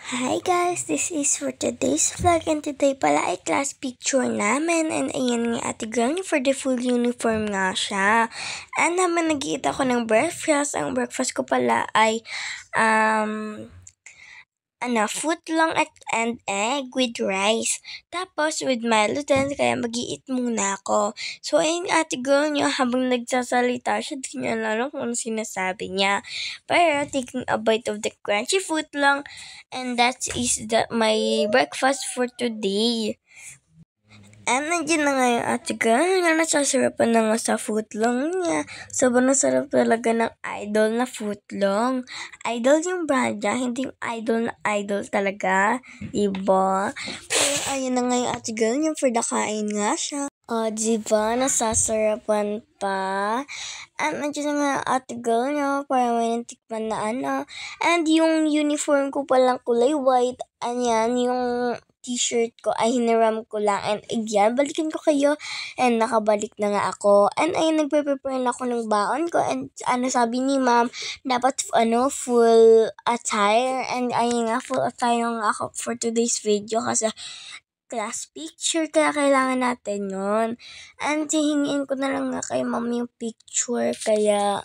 Hi guys, this is for today's vlog and today pala ay class picture namin and ayan nga ate girl niya for the full uniform nga siya. And naman nag-eat ako ng breakfast. Ang breakfast ko pala ay footlong and egg with rice. Tapos with Milo din, kaya mag-i-eat muna ako. So ayun ate girl niya habang nagsasalita siya, di niya alam kung ano sinasabi niya. Pero taking a bite of the crunchy footlong and that is my breakfast for today. And nandiyan na nga yung ate girl nga nasasarapan na nga sa footlong niya. Sobrang sarap talaga ng idol na footlong. Idol yung brand niya, hindi yung idol na idol talaga. Diba? Pero ayun na nga yung ate girl niya for the kain nga siya. Diba? Nasasarapan pa. And nandiyan na nga yung ate girl niya para may natikman na And yung uniform ko palang kulay white, anyan, yung t-shirt ko ay hiniram ko lang and again, balikan ko kayo and nakabalik na nga ako and ayun, nagpe-prepare na ako ng baon ko and sabi ni ma'am, dapat full attire and ayun nga, full attire nga ako for today's video kasi class picture kaya kailangan natin yun and hihingiin ko na lang nga kay ma'am yung picture kaya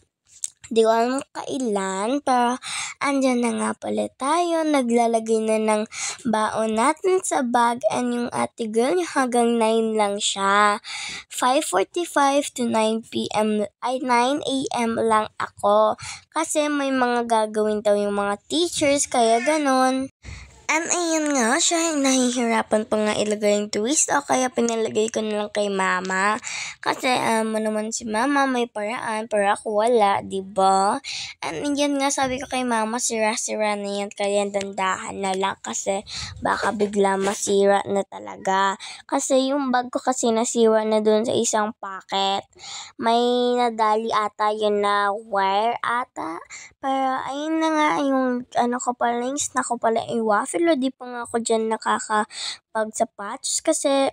di ko alam kailan, pero andyan na nga pala tayo. Naglalagay na ng baon natin sa bag and yung ate girl hanggang 9 lang siya. 5:45 to 9 p.m. ay 9 a.m. lang ako. Kasi may mga gagawin daw yung mga teachers, kaya ganon. And ayan nga, siya nahihirapan pa nga ilagay yung twist o kaya pinalagay ko na lang kay mama. Kasi naman si mama may paraan pero ako wala, diba? And yan nga sabi ko kay mama, sira-sira na yan kaya dandahan na lang kasi baka bigla masira na talaga. Kasi yung bag ko kasi nasira na dun sa isang packet. May nadali ata yun na wire ata. Pero ayun na nga yung ko pala, yung snack ko pala ay waffle. Di pa nga ako dyan nakakapagsapatos kasi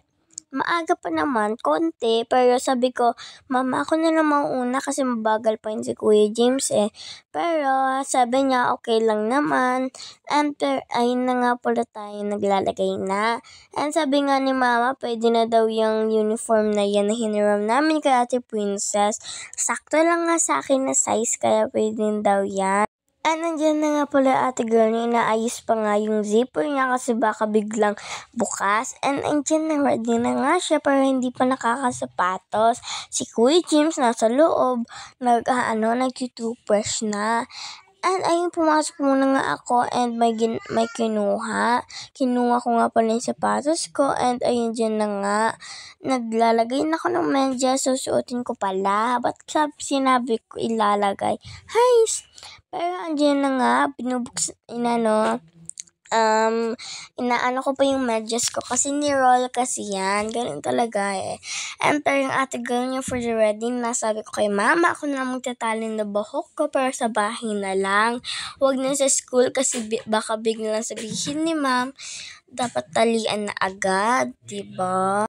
maaga pa naman, konti. Pero sabi ko, mama ako na lang mauuna kasi mabagal pa yun si Kuya James eh. Pero sabi niya, okay lang naman. And ayun na nga pala tayo naglalagay na. And sabi nga ni mama, pwede na daw yung uniform na yan na hiniram namin kay Ate Princess. Sakto lang nga sa akin na size kaya pwede daw yan. And nandiyan na nga pala ate girl niya, inaayos pa nga yung zipper niya kasi baka biglang bukas. And nandiyan na ready na nga siya pero hindi pa nakakasapatos. Si Kuya James nasa loob, nag-toothbrush na. And ayun, pumasok muna nga ako and may kinuha. Kinuha ko nga pala yung sapatos ko and ayun dyan na nga. Naglalagay na ako ng medyas, susuotin ko pala. Ba't sinabi ko ilalagay? Pero andyan na nga, inaano ko pa yung medyas ko kasi ni-roll kasi yan. Ganun talaga eh. And pero yung ate girl niya for the wedding, nasabi ko kay mama, ako na lang magtatalin na buhok ko pero sa bahay na lang. Huwag na sa school kasi baka biglang sabihin ni ma'am, dapat talian na agad, diba?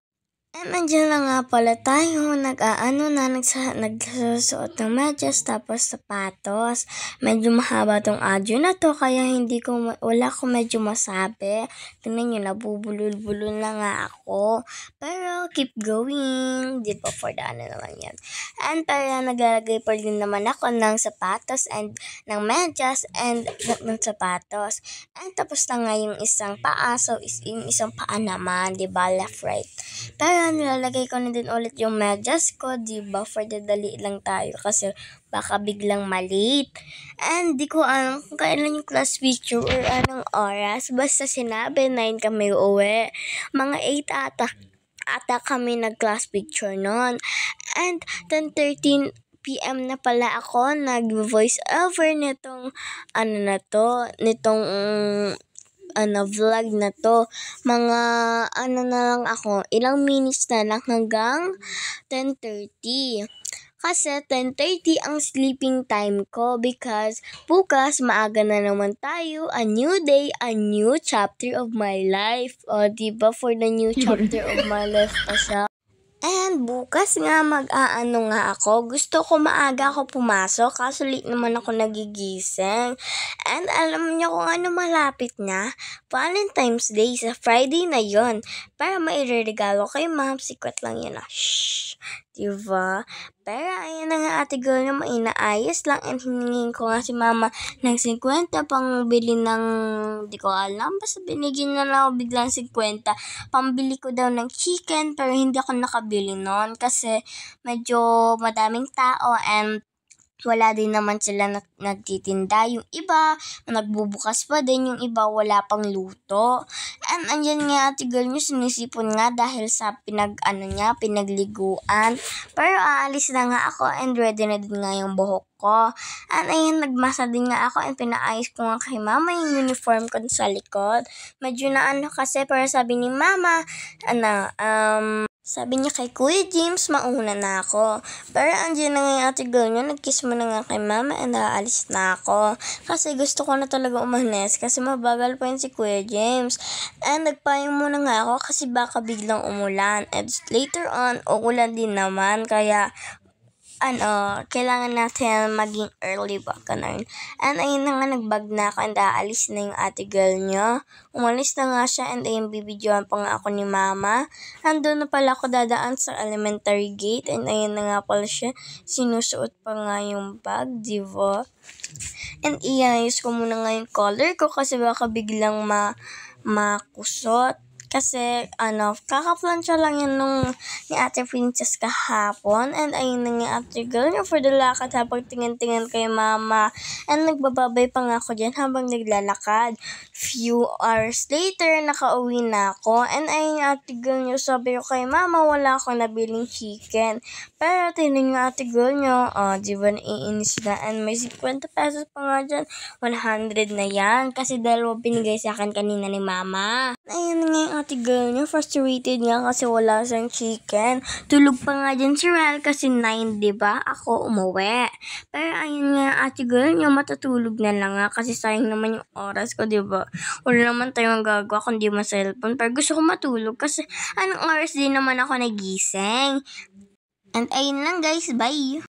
And nandiyan na nga pala tayo, nagsusuot ng medyas tapos sapatos. Medyo mahaba tong audio na to, kaya wala ko medyo masabi. Tingnan nyo, nabubulol-bulol na nga ako. Pero keep going, di ba for the naman yan. And para naglalagay pa rin naman ako ng sapatos and ng medyas and ng sapatos. And tapos na nga yung isang paa, so yung isang paa naman, di ba, left, right. Pero nilalagay ko na din ulit yung medyas ko, diba? For the dali lang tayo kasi baka biglang malate. And di ko alam kung kailan yung class picture or anong oras. Basta sinabi 9 kami uuwi. Mga 8 ata kami nag-class picture noon. And 10:13 p.m. na pala ako nag-voice over nitong vlog na to. Mga na lang ako, ilang minutes na lang hanggang 10:30. Kasi 10:30 ang sleeping time ko because bukas maaga na naman tayo. A new day, a new chapter of my life. O, diba for the new chapter of my life pa siya? And bukas nga mag-aano nga ako. Gusto ko maaga ako pumasok kaso late naman ako nagigising. And alam niyo kung ano malapit na? Valentine's Day sa Friday na yon. Para maireregalo kay ma'am. Secret lang yun Shhh! Diba? Pero ayan na nga ate girl na inaayos lang and hiningin ko nga si mama ng 50 pang bili ng di ko alam. Basta binigyan na lang ako biglang 50. Pambili ko daw ng chicken pero hindi ako nakabili nun kasi medyo madaming tao and wala din naman sila nagtitinda. Yung iba, nagbubukas pa din. Yung iba, wala pang luto. And andyan nga ate girl nyo, sinisipon nga dahil sa pinagliguan. Pero aalis na nga ako and ready na din nga yung buhok ko. And ayun, nagmasa din nga ako and pinaayos ko nga kay mama yung uniform ko sa likod. Medyo na kasi, pero sabi ni mama, sabi niya kay Kuya James, mauna na ako. Pero andyan na nga yung ate girl niya, nag-kiss mo na nga kay mama and aalis na ako. Kasi gusto ko na talaga umalis kasi mabagal pa yun si Kuya James. And nagpayong muna nga ako kasi baka biglang umulan. And later on, uulan din naman kaya kailangan natin maging early ba, ganun. And ayun na nga, nagbag na ako and aalis na yung ate girl niya. Umalis na nga siya and ayun, bibidyoan pa nga ako ni mama. Andun na pala ako dadaan sa elementary gate and ayun na nga pala siya. Sinusuot pa nga yung bag, diba? And iayos ko muna nga yung color ko kasi baka biglang makusot. Kasi, kakaplansya lang yun ni Ate Princess kahapon. And ayun na nga ate girl niya for the lakad habang tingin-tingin kay mama. And nagbababay pa nga ako dyan habang naglalakad. Few hours later, nakauwi na ako. And ayun nga ate girl niya, sabi ko kay mama, wala akong nabiling chicken. Pero tinan nga ate girl niya, di ba naiinis na. And may 50 pesos pa nga dyan. 100 na yan. Kasi dalawa binigay sa akin kanina ni mama. Ayun nga yung ate girl niya, frustrated nga kasi wala siyang chicken. Tulog pa nga dyan si Ral kasi 9, diba? Ako umuwi. Pero ayun nga ate girl niya, matutulog na lang nga kasi sayang naman yung oras ko, diba? Wala naman tayong gagawa kundi ma-cellphone. Pero gusto ko matulog kasi anong oras din naman ako nagising. And ayun lang guys, bye!